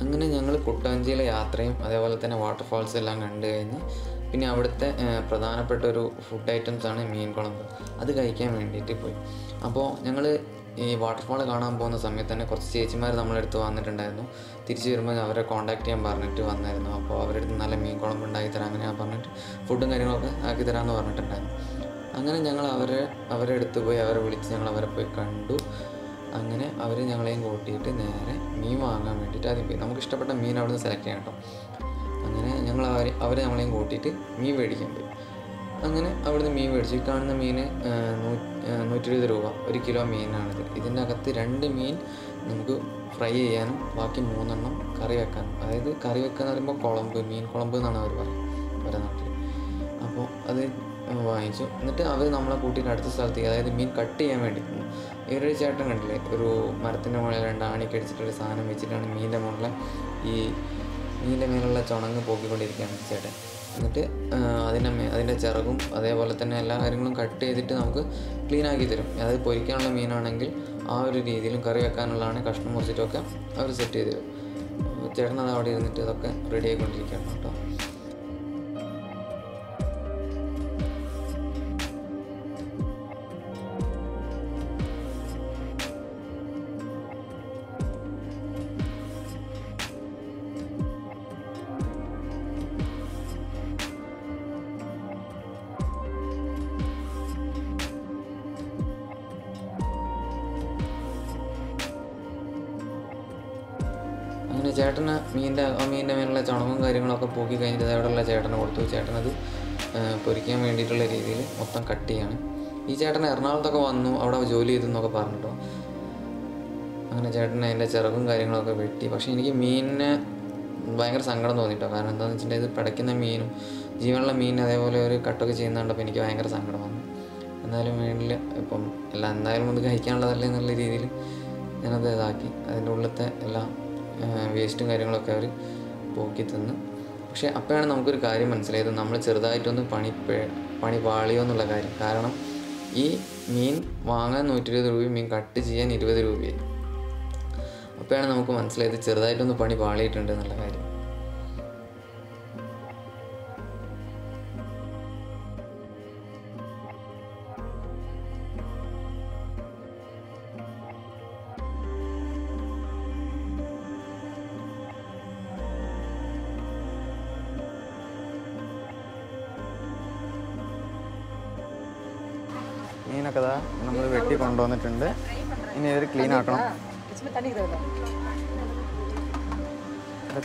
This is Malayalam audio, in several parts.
അങ്ങനെ ഞങ്ങൾ കുട്ടവഞ്ചിയിലെ യാത്രയും അതേപോലെ തന്നെ വാട്ടർഫാൾസ് എല്ലാം കണ്ടു കഴിഞ്ഞ് പിന്നെ അവിടുത്തെ പ്രധാനപ്പെട്ട ഒരു ഫുഡ് ഐറ്റംസാണ് മീൻ കുളമ്പ്. അത് കഴിക്കാൻ വേണ്ടിയിട്ട് പോയി. അപ്പോൾ ഞങ്ങൾ ഈ വാട്ടർഫാൾ കാണാൻ പോകുന്ന സമയത്ത് തന്നെ കുറച്ച് ചേച്ചിമാർ നമ്മളെ അടുത്ത് വന്നിട്ടുണ്ടായിരുന്നു. തിരിച്ച് വരുമ്പോൾ അവരെ കോൺടാക്ട് ചെയ്യാൻ പറഞ്ഞിട്ട് വന്നായിരുന്നു. അപ്പോൾ അവരുടെ അടുത്ത് നല്ല മീൻ കുളമ്പ് ഉണ്ടാക്കി തരാം അങ്ങനെ പറഞ്ഞിട്ട് ഫുഡും കാര്യങ്ങളൊക്കെ ആക്കി തരാമെന്ന് പറഞ്ഞിട്ടുണ്ടായിരുന്നു. അങ്ങനെ ഞങ്ങൾ അവരെ അടുത്ത് പോയി അവരെ വിളിച്ച് ഞങ്ങൾ അവരെ പോയി കണ്ടു. അങ്ങനെ അവർ ഞങ്ങളെയും കൂട്ടിയിട്ട് നേരെ മീൻ വാങ്ങാൻ വേണ്ടിയിട്ട് ആദ്യം പോയി. നമുക്ക് ഇഷ്ടപ്പെട്ട മീൻ അവിടെ നിന്ന് സെലക്ട് ചെയ്യാം കേട്ടോ. അങ്ങനെ ഞങ്ങൾ അവർ നമ്മളെയും കൂട്ടിയിട്ട് മീൻ മേടിക്കാൻ പോയി. അങ്ങനെ അവിടുന്ന് മീൻ മേടിച്ചു. കാണുന്ന മീൻ 120 രൂപ 1 കിലോ മീനാണിത്. ഇതിൻ്റെ അകത്ത് 2 മീൻ നമുക്ക് ഫ്രൈ ചെയ്യാനും ബാക്കി 3 എണ്ണം കറി വെക്കാനും. അതായത് കറി വെക്കാന്ന് പറയുമ്പോൾ കുളമ്പ്, മീൻ കുളമ്പ് എന്നാണ് അവർ പറയും അവരുടെ നാട്ടിൽ. അപ്പോൾ അത് വാങ്ങിച്ചു. എന്നിട്ട് അവർ നമ്മളെ കൂട്ടിയിട്ട് അടുത്ത സ്ഥലത്തേക്ക്, അതായത് മീൻ കട്ട് ചെയ്യാൻ വേണ്ടി പോകും. ഇവരൊരു ചേട്ടൻ കണ്ടില്ലേ, ഒരു മരത്തിൻ്റെ മുകളിൽ 2 ആണിക്ക് അടിച്ചിട്ടൊരു സാധനം വെച്ചിട്ടാണ് മീനിൻ്റെ മുകളിൽ മീനിൻ്റെ മേലുള്ള ചുണങ്ങ് പോക്കിക്കൊണ്ടിരിക്കുകയാണ് ചേട്ടൻ. എന്നിട്ട് അതിൻ്റെ ചിറകും അതേപോലെ തന്നെ എല്ലാ കാര്യങ്ങളും കട്ട് ചെയ്തിട്ട് നമുക്ക് ക്ലീൻ ആക്കി തരും. അതായത് പൊരിക്കാനുള്ള മീനാണെങ്കിൽ ആ ഒരു രീതിയിലും കറി വെക്കാനുള്ളതാണ് കഷ്ണം മുറിച്ചിട്ടൊക്കെ അവർ സെറ്റ് ചെയ്ത് തരും. ചേട്ടൻ അത് അവിടെ ഇരുന്നിട്ട് ഇതൊക്കെ റെഡി ആയിക്കൊണ്ടിരിക്കുകയാണ് കേട്ടോ. അങ്ങനെ ചേട്ടന് മീനിൻ്റെ മേലുള്ള ചുണങ്ങും കാര്യങ്ങളൊക്കെ പോക്കി കഴിഞ്ഞിട്ട് അവിടെയുള്ള ചേട്ടന് കൊടുത്തു. ചേട്ടനത് പൊരിക്കാൻ വേണ്ടിയിട്ടുള്ള രീതിയിൽ മൊത്തം കട്ട് ചെയ്യാണ്. ഈ ചേട്ടൻ എറണാകുളത്തൊക്കെ വന്നു അവിടെ ജോലി ചെയ്തെന്നൊക്കെ പറഞ്ഞിട്ടോ. അങ്ങനെ ചേട്ടന് അതിൻ്റെ ചിറകും കാര്യങ്ങളൊക്കെ വെട്ടി. പക്ഷേ എനിക്ക് മീനിനെ ഭയങ്കര സങ്കടം തോന്നിയിട്ടോ. കാരണം എന്താണെന്ന് വെച്ചിട്ടുണ്ടെങ്കിൽ ഇത് പിടയ്ക്കുന്ന മീനും ജീവനുള്ള മീൻ അതേപോലെ ഒരു കട്ടൊക്കെ ചെയ്യുന്നുണ്ടപ്പോൾ എനിക്ക് ഭയങ്കര സങ്കടം വന്നു. എന്നാലും വേണ്ടില്ല, ഇപ്പം എന്തായാലും ഒന്ന് കഴിക്കാനുള്ളതല്ലേ എന്നുള്ള രീതിയിൽ ഞാനത് ഇതാക്കി. അതിൻ്റെ ഉള്ളിലത്തെ എല്ലാം വേസ്റ്റും കാര്യങ്ങളൊക്കെ അവർ പോക്കി തന്നു. പക്ഷേ അപ്പോഴാണ് നമുക്കൊരു കാര്യം മനസ്സിലായത്, നമ്മൾ ചെറുതായിട്ടൊന്ന് പണി പാളിയോ എന്നുള്ള കാര്യം. കാരണം ഈ മീൻ വാങ്ങാൻ 120 രൂപയും മീൻ കട്ട് ചെയ്യാൻ 20 രൂപയായി. അപ്പോഴാണ് നമുക്ക് മനസ്സിലായത് ചെറുതായിട്ടൊന്ന് പണി പാളിയിട്ടുണ്ട് എന്നുള്ള കാര്യം. മീനൊക്കെ നമ്മൾ വെട്ടി കൊണ്ടുവന്നിട്ടുണ്ട്. ഇനി ഇവർ ക്ലീൻ ആക്കണം.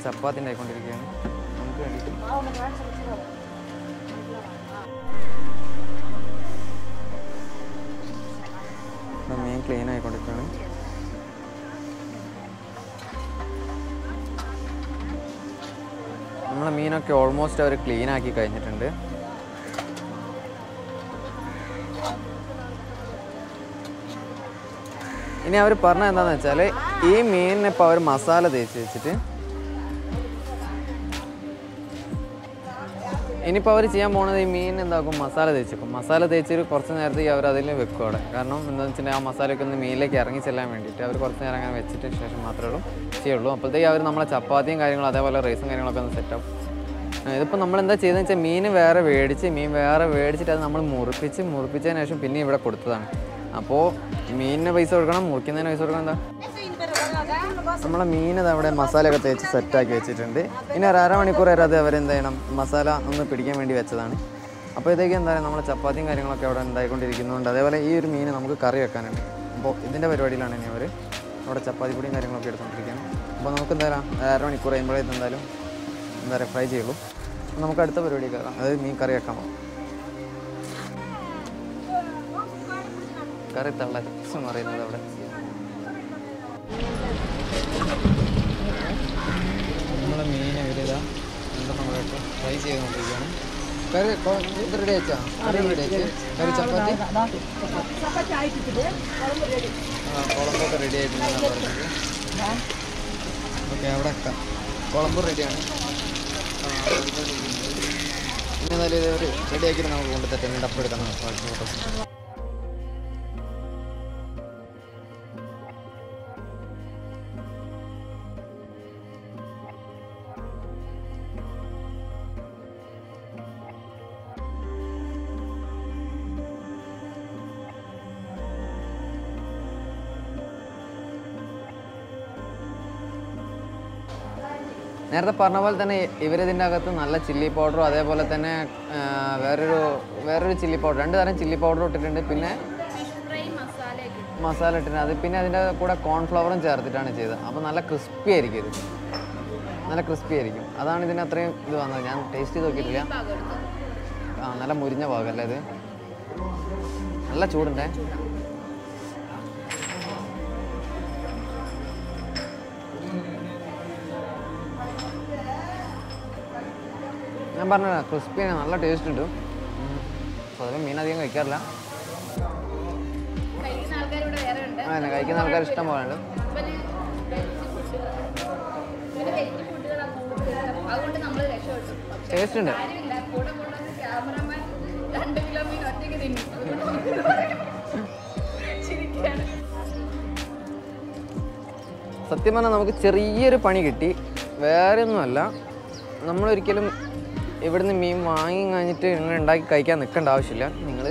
ചപ്പാത്തി ഉണ്ടായിക്കൊണ്ടിരിക്കുകയാണ് നമുക്ക് വേണ്ടിയിട്ട്. മീൻ ക്ലീൻ ആയിക്കൊണ്ടിരിക്കുകയാണ്. നമ്മളെ മീനൊക്കെ ഓൾമോസ്റ്റ് അവർ ക്ലീൻ ആക്കി കഴിഞ്ഞിട്ടുണ്ട്. ഇനി അവർ പറഞ്ഞത് എന്താണെന്ന് വെച്ചാൽ ഈ മീനിനിപ്പോൾ അവർ മസാല തേച്ച് വെച്ചിട്ട് ഇനിയിപ്പോൾ അവർ ചെയ്യാൻ പോകുന്നത് ഈ മീൻ എന്താക്കും, മസാല തേച്ചേക്കും. മസാല തേച്ചിട്ട് കുറച്ച് നേരത്തേക്ക് അവർ അതിൽ വെക്കും അവിടെ. കാരണം എന്താണെന്ന് വെച്ചിട്ടുണ്ടെങ്കിൽ ആ മസാലയൊക്കെ ഒന്ന് മീനിലേക്ക് ഇറങ്ങി ചെല്ലാൻ വേണ്ടിയിട്ട് അവർ കുറച്ച് നേരം അങ്ങനെ വെച്ചിട്ട് ശേഷം മാത്രമേ ചെയ്യുള്ളൂ. അപ്പോഴത്തേക്ക് അവർ നമ്മളെ ചപ്പാത്തിയും കാര്യങ്ങളും അതേപോലെ റൈസും കാര്യങ്ങളൊക്കെ ഒന്ന് സെറ്റാവും. ഇതിപ്പോൾ നമ്മളെന്താ ചെയ്തതെന്ന് വെച്ചാൽ മീൻ വേറെ മേടിച്ചിട്ട് അത് നമ്മൾ മുറിപ്പിച്ചതിന് ശേഷം പിന്നെ ഇവിടെ കൊടുത്തതാണ്. അപ്പോൾ മീനിന് പൈസ കൊടുക്കണം, മുറിക്കുന്നതിന് പൈസ കൊടുക്കണം. എന്താ നമ്മളെ മീനത് അവിടെ മസാലയൊക്കെ തേച്ച് സെറ്റാക്കി വെച്ചിട്ടുണ്ട്. ഇനി ഒരു അരമണിക്കൂർ വരെ അത് അവരെന്ത് ചെയ്യണം, മസാല ഒന്ന് പിടിക്കാൻ വേണ്ടി വെച്ചതാണ്. അപ്പോഴത്തേക്ക് എന്താ പറയുക, നമ്മളെ ചപ്പാത്തിയും കാര്യങ്ങളൊക്കെ അവിടെ ഉണ്ടായിക്കൊണ്ടിരിക്കുന്നുണ്ട്. അതേപോലെ ഈ ഒരു മീൻ നമുക്ക് കറി വെക്കാനുണ്ട്. അപ്പോൾ ഇതിൻ്റെ പരിപാടിയിലാണ് ഇനി അവർ അവിടെ ചപ്പാത്തി പൊടിയും കാര്യങ്ങളൊക്കെ എടുത്തുകൊണ്ടിരിക്കുകയാണ്. അപ്പോൾ നമുക്ക് എന്തായാലും അരമണിക്കൂർ കഴിയുമ്പോഴേ എന്തായാലും എന്താ പറയുക ഫ്രൈ ചെയ്യുള്ളൂ. നമുക്ക് അടുത്ത പരിപാടി കയറാം, അതായത് മീൻ കറി വെക്കാൻ പോകും. കറി തള്ള എന്ന് പറയുന്നത് അവിടെ നമ്മളെ മീൻ ഇവരിതാ എന്താ ഫ്രൈ ചെയ്തുകൊണ്ടിരിക്കുകയാണ്. കറി ഇത് റെഡി ആയിച്ചാ? കറി ചപ്പാത്തി കുളമ്പൊക്കെ റെഡി ആയിട്ടുണ്ടെന്നാണ് പറഞ്ഞത്. ഓക്കെ, അവിടെ കുളമ്പ് റെഡിയാണ്. പിന്നെ എന്തായാലും ഇത് റെഡിയാക്കിയിട്ട് നമുക്ക് കൊണ്ടുതന്നെ ഡപ്പ് എടുക്കാൻ ഫോട്ടോ. നേരത്തെ പറഞ്ഞ പോലെ തന്നെ ഇവരിതിൻ്റെ അകത്ത് നല്ല ചില്ലി പൗഡറും അതേപോലെ തന്നെ വേറൊരു ചില്ലി പൗഡർ, 2 തരം ചില്ലി പൗഡർ ഇട്ടിട്ടുണ്ട്. പിന്നെ മസാല ഇട്ടിട്ടുണ്ട്. അത് പിന്നെ അതിൻ്റെ കൂടെ കോൺഫ്ലവറും ചേർത്തിട്ടാണ് ചെയ്തത്. അപ്പോൾ നല്ല ക്രിസ്പി ആയിരിക്കും ഇത്, നല്ല ക്രിസ്പി ആയിരിക്കും. അതാണ് ഇതിന് അത്രയും ഇത് വന്നത്. ഞാൻ ടേസ്റ്റ് ചെയ്ത് നോക്കിയിട്ടില്ല. നല്ല മുരിഞ്ഞ ഭാഗമല്ലേ ഇത്. നല്ല ചൂടുണ്ടേ. ഞാൻ പറഞ്ഞ ക്രിസ്പി നല്ല ടേസ്റ്റ് ഉണ്ട്. പൊതുവെ മീൻ അധികം കഴിക്കാറില്ല. അങ്ങനെ കഴിക്കുന്ന ആൾക്കാർ ഇഷ്ടം പോലെ ഉണ്ട്. ടേസ്റ്റ് ഉണ്ട്. സത്യം പറഞ്ഞാൽ നമുക്ക് ചെറിയൊരു പണി കിട്ടി. വേറെ ഒന്നുമല്ല, നമ്മളൊരിക്കലും ഇവിടുന്ന് മീൻ വാങ്ങി കഴിഞ്ഞിട്ട് ഇങ്ങനെ ഉണ്ടാക്കി കഴിക്കാൻ നിൽക്കേണ്ട ആവശ്യമില്ല. നിങ്ങൾ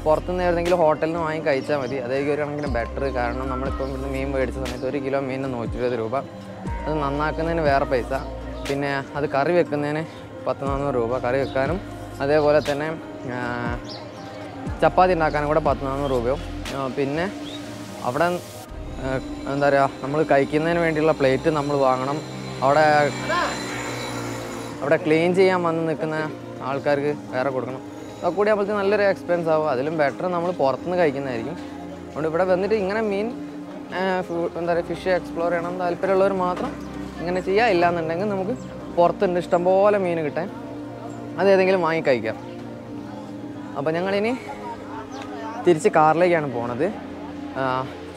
പുറത്തുനിന്ന് ഏതെങ്കിലും ഹോട്ടലിൽ നിന്ന് വാങ്ങി കഴിച്ചാൽ മതി. അതായിരിക്കും ഒരു കണക്കിന് ബെറ്റർ. കാരണം നമ്മളിപ്പോൾ ഇവിടുന്ന് മീൻ മേടിച്ച സമയത്ത് 1 കിലോ മീനിന് 120 രൂപ. അത് നന്നാക്കുന്നതിന് വേറെ പൈസ, പിന്നെ അത് കറി വെക്കുന്നതിന് 100-400 രൂപ കറി വെക്കാനും. അതേപോലെ തന്നെ ചപ്പാത്തി ഉണ്ടാക്കാനും കൂടെ 100-400 രൂപയും. പിന്നെ അവിടെ എന്താ പറയുക, നമ്മൾ കഴിക്കുന്നതിന് വേണ്ടിയുള്ള പ്ലേറ്റ് നമ്മൾ വാങ്ങണം. അവിടെ ക്ലീൻ ചെയ്യാൻ വന്ന് നിൽക്കുന്ന ആൾക്കാർക്ക് വേറെ കൊടുക്കണം. അതൊക്കെ കൂടി ആകുമ്പോഴത്തേക്ക് നല്ലൊരു എക്സ്പെൻസ് ആവും. അതിലും ബെറ്റർ നമ്മൾ പുറത്തുനിന്ന് കഴിക്കുന്നതായിരിക്കും. അതുകൊണ്ട് ഇവിടെ വന്നിട്ട് ഇങ്ങനെ മീൻ എന്താ പറയുക ഫിഷ് എക്സ്പ്ലോർ ചെയ്യണം താല്പര്യമുള്ളവർ മാത്രം ഇങ്ങനെ ചെയ്യുക. ഇല്ലയെന്നുണ്ടെങ്കിൽ നമുക്ക് പുറത്തുണ്ട് ഇഷ്ടംപോലെ മീൻ കിട്ടാൻ, അതേതെങ്കിലും വാങ്ങി കഴിക്കാം. അപ്പോൾ ഞങ്ങളിനി തിരിച്ച് കാറിലേക്കാണ് പോണത്.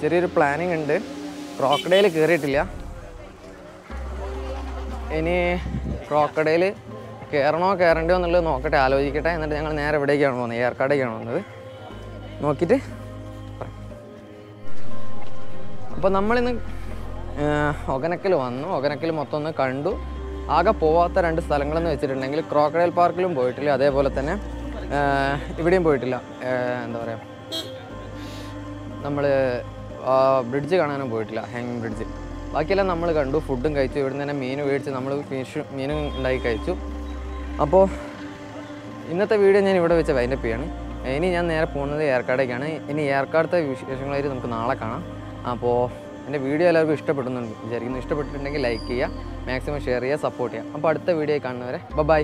ചെറിയൊരു പ്ലാനിങ് ഉണ്ട്. ക്രോക്കഡൈൽ കയറിയിട്ടില്ല. ഇനി ക്രോക്കഡൈൽ കയറണ്ടോ എന്നുള്ളത് നോക്കട്ടെ, ആലോചിക്കട്ടെ. എന്നിട്ട് ഞങ്ങൾ നേരെ എവിടേക്കാണ് പോകുന്നത്? ഏർക്കാടേക്കാണ് പോകുന്നത്. നോക്കിയിട്ട് അപ്പോൾ നമ്മളിന്ന് ഒഗനക്കൽ വന്നു. ഒഗനക്കൽ മൊത്തം ഒന്ന് കണ്ടു. ആകെ പോവാത്ത 2 സ്ഥലങ്ങളെന്ന് വെച്ചിട്ടുണ്ടെങ്കിൽ ക്രോക്കഡൈൽ പാർക്കിലും പോയിട്ടില്ല, അതേപോലെ തന്നെ ഇവിടെയും പോയിട്ടില്ല. എന്താ പറയുക, നമ്മൾ ബ്രിഡ്ജ് കാണാനും പോയിട്ടില്ല, ഹാങ്ങിങ് ബ്രിഡ്ജ്. ബാക്കിയെല്ലാം നമ്മൾ കണ്ടു. ഫുഡും കഴിച്ചു. ഇവിടെ നിന്ന് തന്നെ മീൻ മേടിച്ച് നമ്മൾ മീനും ഉണ്ടാക്കി കഴിച്ചു. അപ്പോൾ ഇന്നത്തെ വീഡിയോ ഞാൻ ഇവിടെ വെച്ച് വൈൻഡപ്പ് ചെയ്യാണ്. ഇനി ഞാൻ നേരെ പോകുന്നത് ഏർക്കാടേക്കാണ്. ഇനി ഏർക്കാടത്തെ വിശേഷങ്ങളായിട്ട് നമുക്ക് നാളെ കാണാം. അപ്പോൾ എൻ്റെ വീഡിയോ എല്ലാവർക്കും ഇഷ്ടപ്പെടുന്നുണ്ട് വിചാരിക്കുന്നു. ഇഷ്ടപ്പെട്ടിട്ടുണ്ടെങ്കിൽ ലൈക്ക് ചെയ്യുക, മാക്സിമം ഷെയർ ചെയ്യുക, സപ്പോർട്ട് ചെയ്യുക. അപ്പോൾ അടുത്ത വീഡിയോ കാണുന്നവരെ ബൈ.